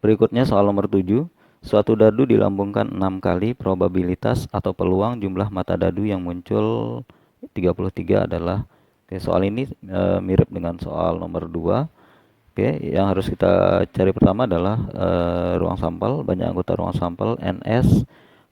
Berikutnya soal nomor 7. Suatu dadu dilambungkan 6 kali, probabilitas atau peluang jumlah mata dadu yang muncul 33 adalah. Oke, soal ini mirip dengan soal nomor 2. Oke, yang harus kita cari pertama adalah ruang sampel, banyak anggota ruang sampel NS.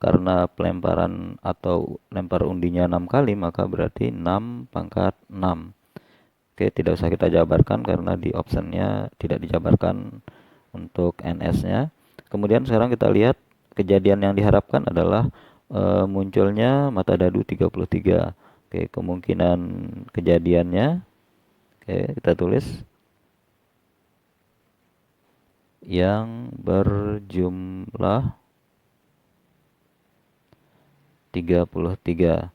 Karena pelemparan atau lempar undinya 6 kali, maka berarti 6 pangkat 6. Oke, tidak usah kita jabarkan karena di optionnya tidak dijabarkan untuk NS-nya. Kemudian sekarang kita lihat kejadian yang diharapkan adalah munculnya mata dadu 33. Oke, kemungkinan kejadiannya, oke, kita tulis yang berjumlah 33.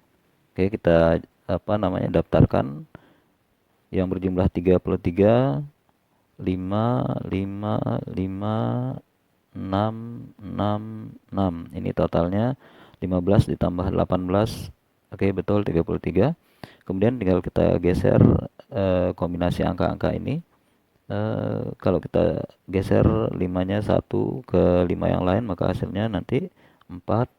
Oke, kita daftarkan yang berjumlah 33, 5, 6, 6. Ini totalnya 15 ditambah 18. Oke, betul 33. Kemudian tinggal kita geser kombinasi angka-angka ini. Kalau kita geser 5-nya 1 ke 5 yang lain, maka hasilnya nanti 4,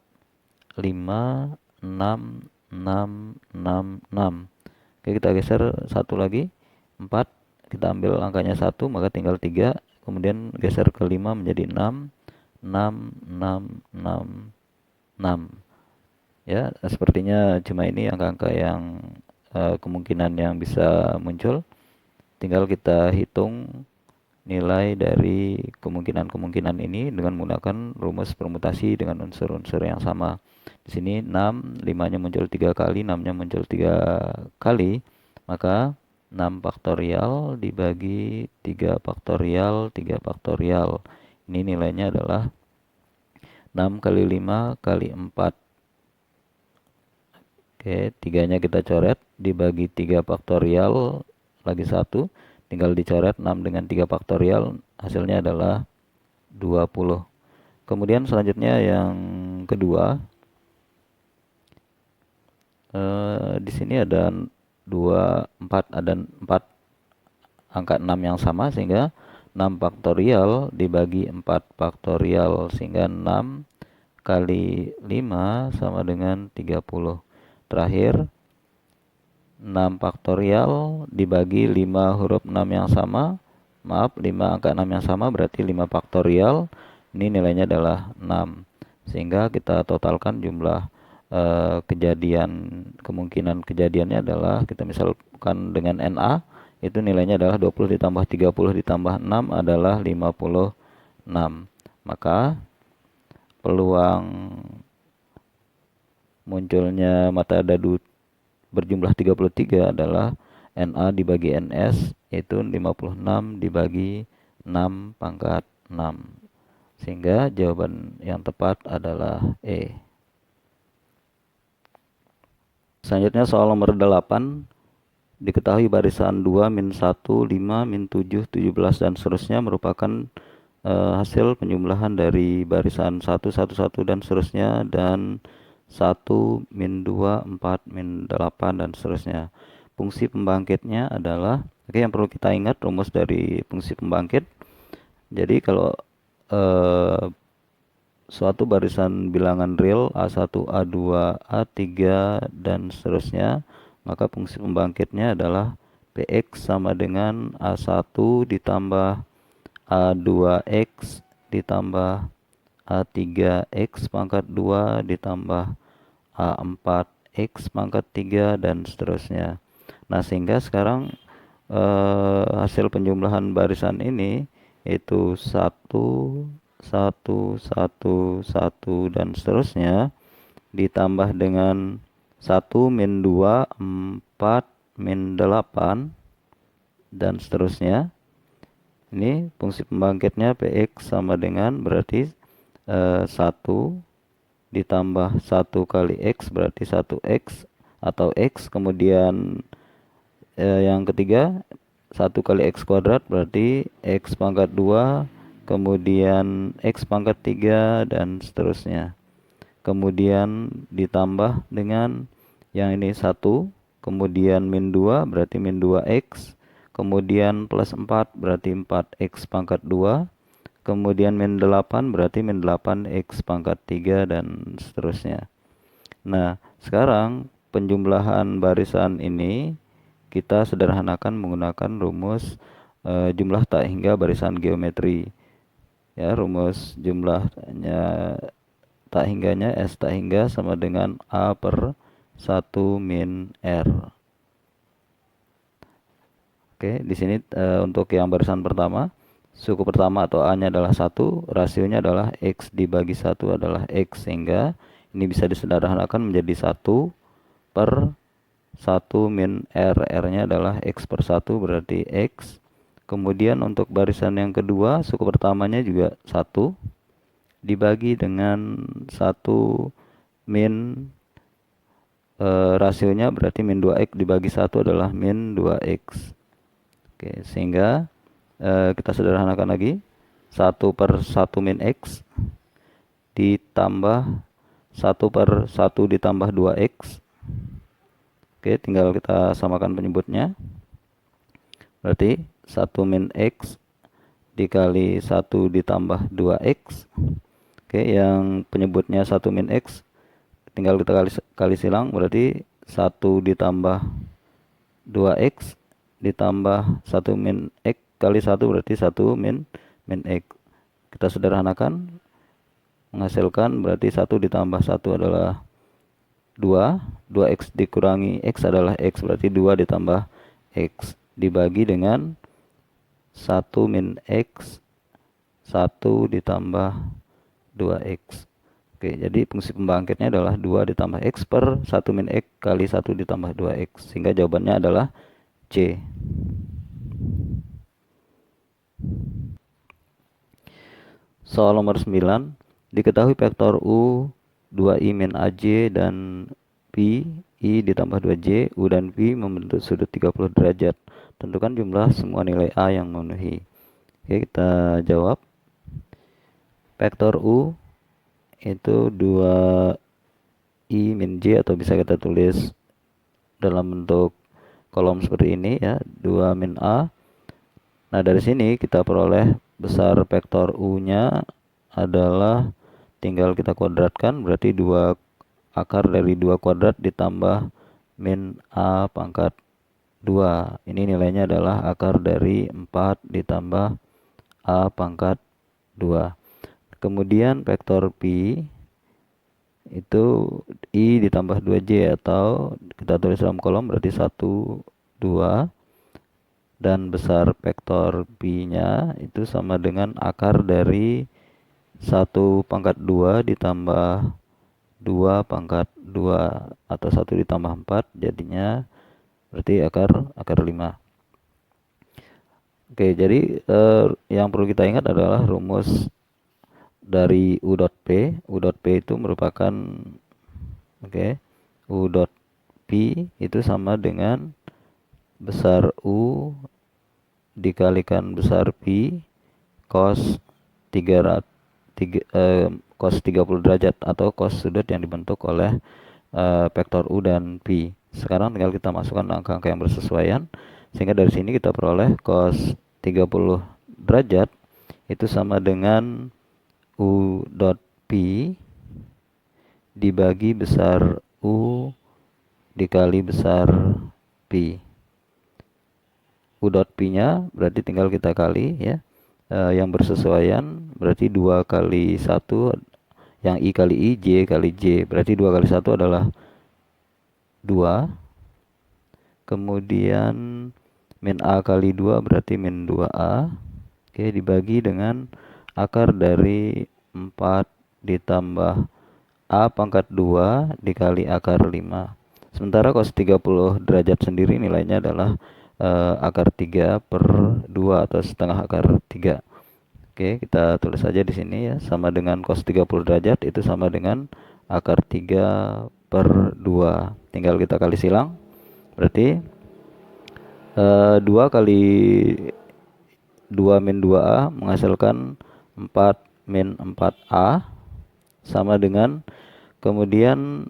5, 6, 6, 6, 6. Oke, kita geser satu lagi, 4. Kita ambil angkanya 1, maka tinggal 3. Kemudian geser ke 5 menjadi 6, 6, 6, 6, 6. Ya, sepertinya cuma ini angka-angka yang kemungkinan yang bisa muncul. Tinggal kita hitung nilai dari kemungkinan-kemungkinan ini dengan menggunakan rumus permutasi dengan unsur-unsur yang sama. Di sini 6, 5-nya muncul 3 kali, 6-nya muncul 3 kali, maka 6 faktorial dibagi 3 faktorial, 3 faktorial. Ini nilainya adalah 6 kali 5 kali 4. Oke, 3-nya kita coret, dibagi 3 faktorial, lagi 1. Tinggal dicoret 6 dengan 3 faktorial, hasilnya adalah 20. Kemudian selanjutnya yang kedua, di sini ada 4 angka 6 yang sama, sehingga 6 faktorial dibagi 4 faktorial, sehingga 6 kali 5 sama dengan 30. Terakhir 6 faktorial dibagi 5 huruf 6 yang sama, 5 angka 6 yang sama, berarti 5 faktorial, ini nilainya adalah 6. Sehingga kita totalkan jumlah kemungkinan kejadiannya adalah, kita misalkan dengan NA, itu nilainya adalah 20 ditambah 30 ditambah 6 adalah 56. Maka peluang munculnya mata dadu berjumlah 33 adalah NA dibagi NS, yaitu 56 dibagi 6 pangkat 6. Sehingga jawaban yang tepat adalah E. Selanjutnya soal nomor 8. Diketahui barisan 2, min 1, 5, min 7, 17, dan seterusnya merupakan hasil penjumlahan dari barisan 1, 1, 1, dan seterusnya, dan 1, min 2, 4, min 8, dan seterusnya. Fungsi pembangkitnya adalah, oke, yang perlu kita ingat rumus dari fungsi pembangkit. Jadi kalau suatu barisan bilangan real A1, A2, A3, dan seterusnya, maka fungsi pembangkitnya adalah Px sama dengan A1 ditambah A2x ditambah A3x pangkat 2 ditambah A4x pangkat 3, dan seterusnya. Nah, sehingga sekarang hasil penjumlahan barisan ini yaitu 1, 1, 1, 1, dan seterusnya, ditambah dengan 1, min 2, 4, min 8, dan seterusnya. Ini fungsi pembangkitnya Px sama dengan, berarti 1 ditambah 1 kali X berarti 1X atau X. Kemudian yang ketiga 1 kali X kuadrat berarti X pangkat 2, kemudian X pangkat 3, dan seterusnya. Kemudian ditambah dengan yang ini 1, kemudian min 2 berarti min 2X, kemudian plus 4 berarti 4X pangkat 2, kemudian min 8 berarti min 8x pangkat 3 dan seterusnya. Nah, sekarang penjumlahan barisan ini kita sederhanakan menggunakan rumus jumlah tak hingga barisan geometri. Ya, rumus jumlahnya tak hingganya S tak hingga sama dengan A per 1 min R. Oke, di sini untuk yang barisan pertama, suku pertama atau A-nya adalah 1, rasionya adalah X dibagi 1 adalah X, sehingga ini bisa disederhanakan menjadi 1 per 1 min R. R-nya adalah X per 1 berarti X. Kemudian untuk barisan yang kedua, suku pertamanya juga 1 dibagi dengan 1 min rasionya berarti min 2x dibagi 1 adalah min 2x. Oke, sehingga kita sederhanakan lagi 1 per 1 min x ditambah 1 per 1 ditambah 2x. Oke, tinggal kita samakan penyebutnya. Berarti 1 min x dikali 1 ditambah 2x. Oke, yang penyebutnya 1 min x tinggal kita kali silang, berarti 1 ditambah 2x ditambah 1 min x kali 1 berarti 1 min x. Kita sederhanakan menghasilkan berarti 1 ditambah 1 adalah 2, 2x dikurangi x adalah x, berarti 2 ditambah x dibagi dengan 1 min x 1 ditambah 2x. Oke, jadi fungsi pembangkitnya adalah 2 ditambah x per 1 min x kali 1 ditambah 2x, sehingga jawabannya adalah C. Soal nomor 9, diketahui vektor U 2i min AJ dan P I ditambah 2J, U dan P membentuk sudut 30 derajat. Tentukan jumlah semua nilai A yang memenuhi. Oke, kita jawab. Vektor U itu 2i min J, atau bisa kita tulis dalam bentuk kolom seperti ini ya, 2 min A. Nah, dari sini kita peroleh besar vektor U-nya adalah tinggal kita kuadratkan, berarti 2 akar dari 2 kuadrat ditambah min A pangkat 2. Ini nilainya adalah akar dari 4 ditambah A pangkat 2. Kemudian vektor P itu I ditambah 2J, atau kita tulis dalam kolom berarti 1, 2. Dan besar vektor P-nya itu sama dengan akar dari 1 pangkat 2 ditambah 2 pangkat 2, atau 1 ditambah 4, jadinya berarti akar 5. Oke, jadi yang perlu kita ingat adalah rumus dari U dot P. U dot P itu merupakan U dot P itu sama dengan besar U dikalikan besar P cos 30 derajat, atau cos sudut yang dibentuk oleh vektor U dan P. Sekarang tinggal kita masukkan angka-angka yang bersesuaian, sehingga dari sini kita peroleh cos 30 derajat itu sama dengan U dot P dibagi besar U dikali besar P. U dot P nya berarti tinggal kita kali ya, yang bersesuaian berarti 2 kali 1, yang I kali I, J kali J, berarti 2 kali 1 adalah 2. Kemudian min A kali 2 berarti min 2A. Oke, dibagi dengan akar dari 4 ditambah A pangkat 2 dikali akar 5. Sementara cos 30 derajat sendiri nilainya adalah akar 3 per 2, atau setengah akar 3. Oke, kita tulis saja di sini ya, sama dengan cos 30 derajat itu sama dengan akar 3 per 2. Tinggal kita kali silang. Berarti 2 kali 2 min 2A menghasilkan 4 min 4A, sama dengan kemudian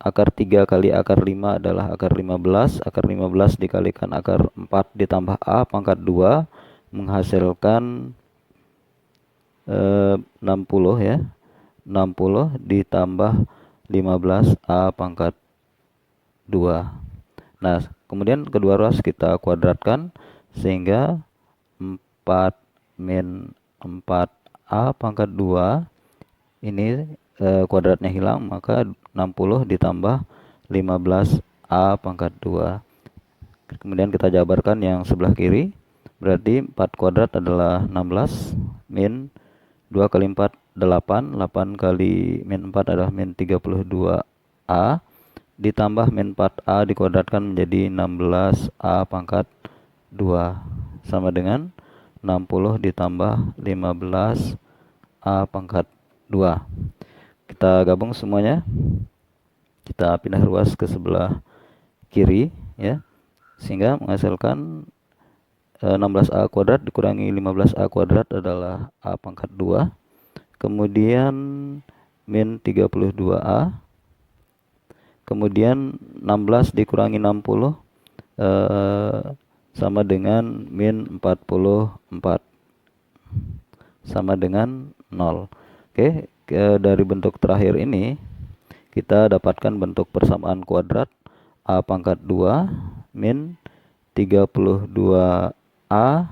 akar 3 kali akar 5 adalah akar 15. Akar 15 dikalikan akar 4 ditambah A pangkat 2 menghasilkan 60 ya. 60 ditambah 15A pangkat 2. Nah, kemudian kedua ruas kita kuadratkan sehingga 4 min 4A pangkat 2 ini kuadratnya hilang, maka 60 ditambah 15A pangkat 2. Kemudian kita jabarkan yang sebelah kiri, berarti 4 kuadrat adalah 16, min 2 kali 4 8, 8 kali min 4 adalah min 32A, ditambah min 4A dikuadratkan menjadi 16A pangkat 2, sama dengan 60 ditambah 15A pangkat 2. Kita gabung semuanya, kita pindah ruas ke sebelah kiri ya, sehingga menghasilkan 16A kuadrat dikurangi 15A kuadrat adalah A pangkat 2. Kemudian min 32A. Kemudian 16 dikurangi 60 sama dengan min 44. Sama dengan 0. Oke, dari bentuk terakhir ini kita dapatkan bentuk persamaan kuadrat A pangkat 2 min 32A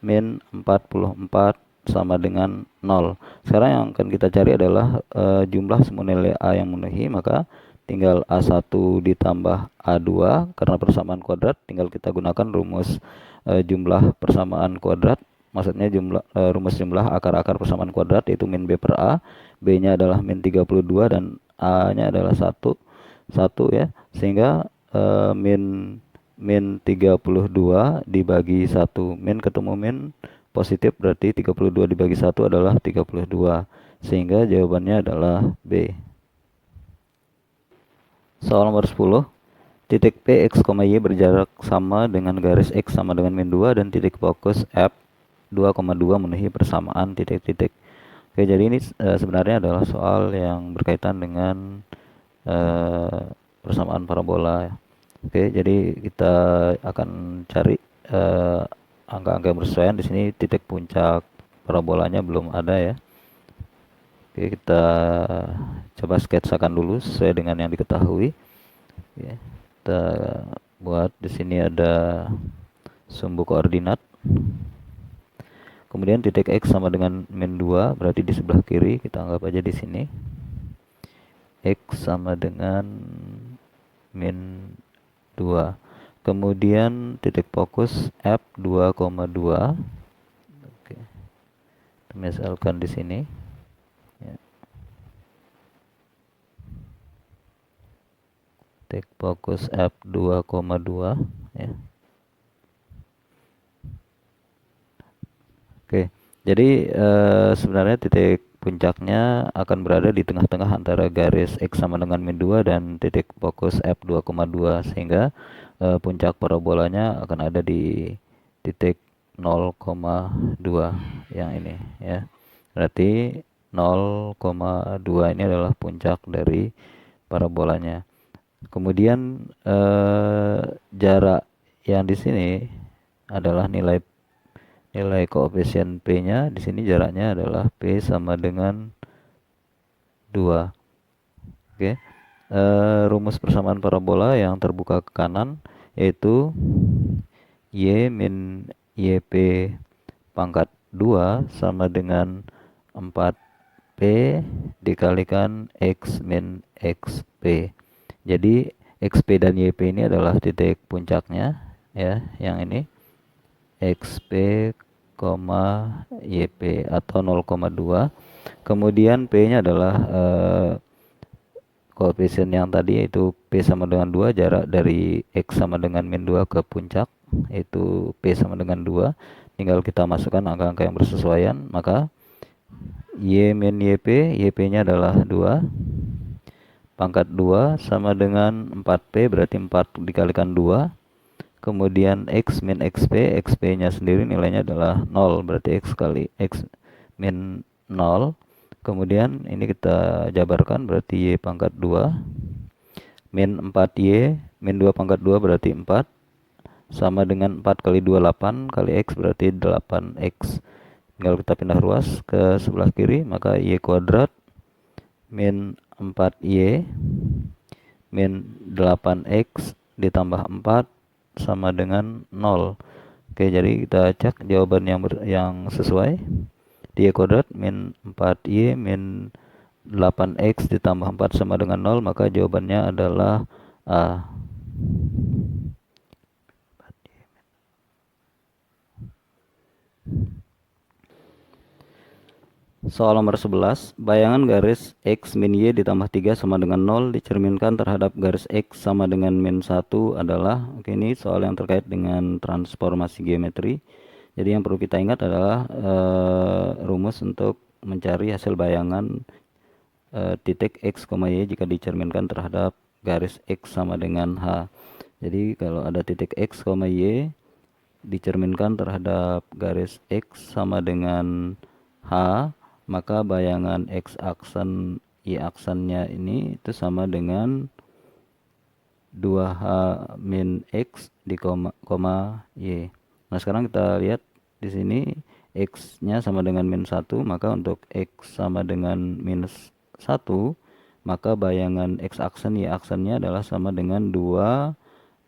min 44 sama dengan 0. Sekarang yang akan kita cari adalah jumlah semua nilai A yang memenuhi, maka tinggal A1 ditambah A2, karena persamaan kuadrat tinggal kita gunakan rumus jumlah persamaan kuadrat, maksudnya rumus jumlah akar-akar persamaan kuadrat, yaitu min B per A. B-nya adalah min 32 dan A-nya adalah 1 ya, sehingga min 32 dibagi 1, min ketemu min positif, berarti 32 dibagi 1 adalah 32, sehingga jawabannya adalah B. Soal nomor 10, titik P, X, Y berjarak sama dengan garis X sama dengan min 2 dan titik fokus F 2,2 memenuhi persamaan titik-titik. Oke, jadi ini sebenarnya adalah soal yang berkaitan dengan persamaan parabola. Oke, jadi kita akan cari angka-angka yang bersesuaian. Di sini titik puncak parabolanya belum ada ya. Oke, kita coba sketsakan dulu sesuai dengan yang diketahui. Oke, kita buat di sini ada sumbu koordinat. Kemudian titik X sama dengan min 2, berarti di sebelah kiri, kita anggap aja di sini. X sama dengan min 2. Kemudian titik fokus F 2,2. Oke. Misalkan di sini. Ya. Titik fokus F 2,2 ya. Oke. Jadi sebenarnya titik puncaknya akan berada di tengah-tengah antara garis X sama dengan min 2 dan titik fokus F 2,2, sehingga puncak parabolanya akan ada di titik 0,2 yang ini ya. Berarti 0,2 ini adalah puncak dari parabolanya. Kemudian jarak yang di sini adalah nilai koefisien P-nya. Di sini jaraknya adalah P sama dengan 2. Oke. Rumus persamaan parabola yang terbuka ke kanan yaitu Y min YP pangkat 2 sama dengan 4P dikalikan X min XP. Jadi XP dan YP ini adalah titik puncaknya ya, yang ini XP, YP atau 0,2. Kemudian P-nya adalah koefisien yang tadi, yaitu P sama dengan 2, jarak dari X sama dengan min 2 ke puncak, yaitu P sama dengan 2. Tinggal kita masukkan angka-angka yang bersesuaian, maka Y min YP, YP-nya adalah 2, pangkat 2 sama dengan 4P, berarti 4 dikalikan 2. Kemudian X min XP, XP-nya sendiri nilainya adalah 0, berarti X kali X min 0. Kemudian ini kita jabarkan, berarti Y pangkat 2 min 4Y min 2 pangkat 2 berarti 4, sama dengan 4 kali 2 8 kali X berarti 8X tinggal kita pindah ruas ke sebelah kiri, maka Y kuadrat min 4Y min 8X ditambah 4 sama dengan 0. Oke, jadi kita cek jawaban yang sesuai. Y kuadrat min 4Y min 8X ditambah 4 sama dengan 0, maka jawabannya adalah A. Soal nomor 11, bayangan garis X min Y ditambah 3 sama dengan 0 dicerminkan terhadap garis X sama dengan min 1 adalah, oke, ini soal yang terkait dengan transformasi geometri. Jadi yang perlu kita ingat adalah rumus untuk mencari hasil bayangan titik X, Y jika dicerminkan terhadap garis X sama dengan H. Jadi kalau ada titik X, Y dicerminkan terhadap garis X sama dengan H, maka bayangan X aksen Y aksennya ini itu sama dengan 2H min X di koma Y. Nah, sekarang kita lihat di sini X-nya sama dengan min 1, maka untuk X sama dengan minus 1, maka bayangan X aksen Y aksennya adalah sama dengan 2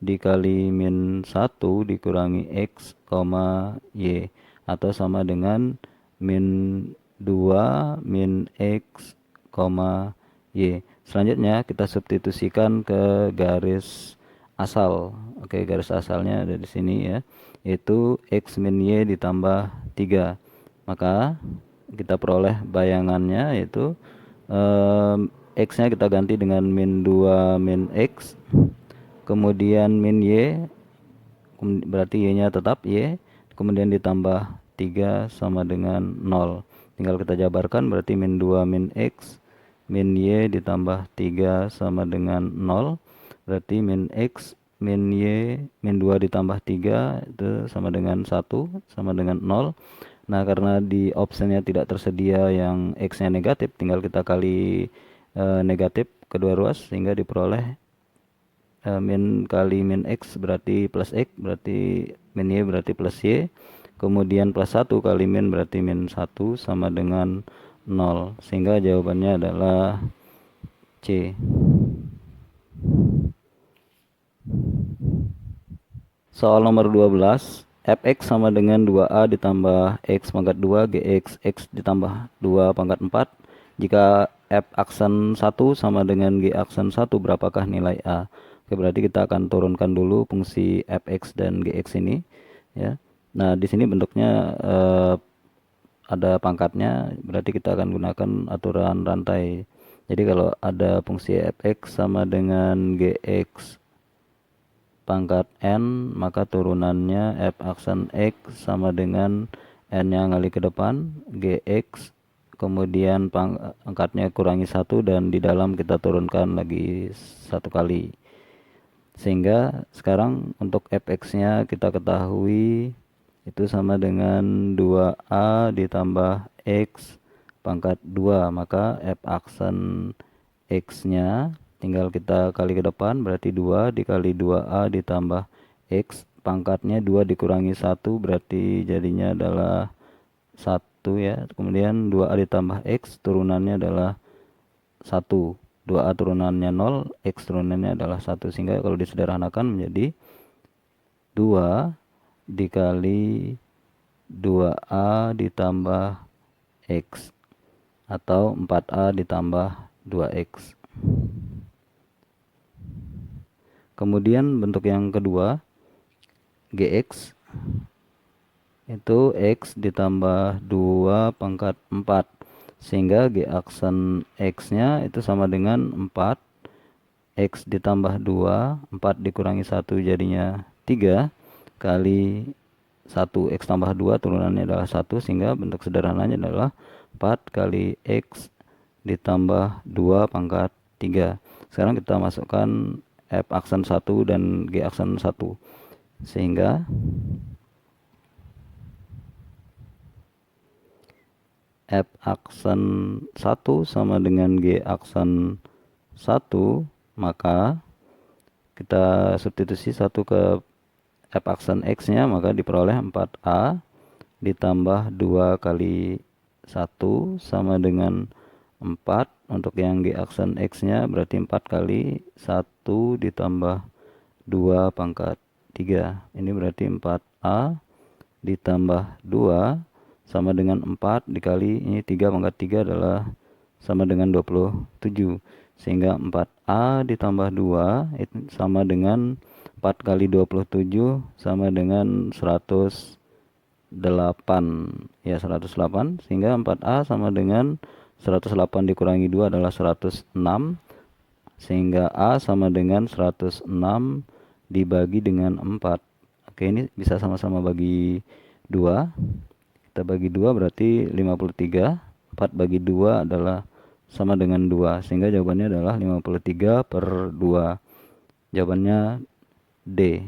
dikali min 1 dikurangi X, Y, atau sama dengan min 2 min X, Y. Selanjutnya kita substitusikan ke garis asal. Oke, garis asalnya ada di sini ya, yaitu X min Y ditambah 3. Maka kita peroleh bayangannya yaitu X-nya kita ganti dengan min 2 min X, kemudian min Y, berarti Y-nya tetap Y, kemudian ditambah 3 sama dengan 0. Tinggal kita jabarkan, berarti min 2 min X min Y ditambah 3 sama dengan 0. Berarti min X min Y min 2 ditambah 3 itu sama dengan 1, sama dengan 0. Nah, karena di optionnya tidak tersedia yang X-nya negatif, tinggal kita kali negatif kedua ruas sehingga diperoleh min kali min X berarti plus X, berarti min Y berarti plus Y, kemudian plus 1 kali min berarti min 1 sama dengan 0, sehingga jawabannya adalah C. Soal nomor 12, fx sama dengan 2a ditambah x pangkat 2 gx x ditambah 2 pangkat 4. Jika f aksen 1 sama dengan g aksen 1, berapakah nilai a? Oke, berarti kita akan turunkan dulu fungsi fx dan gx ini ya. Nah, di sini bentuknya ada pangkatnya, berarti kita akan gunakan aturan rantai. Jadi kalau ada fungsi fx sama dengan gx pangkat n, maka turunannya f aksen x sama dengan n yang kali ke depan gx, kemudian pangkatnya kurangi 1, dan di dalam kita turunkan lagi 1 kali. Sehingga sekarang untuk fx-nya kita ketahui itu sama dengan 2a ditambah x pangkat 2, maka f aksen x-nya tinggal kita kali ke depan, berarti 2 dikali 2a ditambah x, pangkatnya 2 dikurangi 1, berarti jadinya adalah 1 ya. Kemudian 2a ditambah x turunannya adalah 1. 2a turunannya 0, x turunannya adalah 1, sehingga kalau disederhanakan menjadi 2 dikali 2a ditambah x, atau 4a ditambah 2x. Kemudian bentuk yang kedua, gx itu x ditambah 2 pangkat 4, sehingga g aksen x-nya itu sama dengan 4, x ditambah 2, 4 dikurangi 1 jadinya 3, kali 1, x tambah 2 turunannya adalah 1, sehingga bentuk sederhananya adalah 4 kali x ditambah 2 pangkat 3. Sekarang kita masukkan f aksen 1 dan g aksen 1, sehingga f aksen 1 sama dengan g aksen 1, maka kita substitusi 1 ke f aksen x-nya, maka diperoleh 4a ditambah 2 kali 1 sama dengan 4. Untuk yang di aksen X nya berarti 4 kali 1 ditambah 2 pangkat 3. Ini berarti 4A ditambah 2 sama dengan 4 dikali ini 3 pangkat 3 adalah sama dengan 27. Sehingga 4A ditambah 2 itu sama dengan 4 kali 27 sama dengan 108. Ya, 108. Sehingga 4A sama dengan 108 dikurangi 2 adalah 106. Sehingga A sama dengan 106 dibagi dengan 4. Oke, ini bisa sama-sama bagi 2. Kita bagi 2 berarti 53. 4 bagi 2 adalah sama dengan 2. Sehingga jawabannya adalah 53/2. Jawabannya D.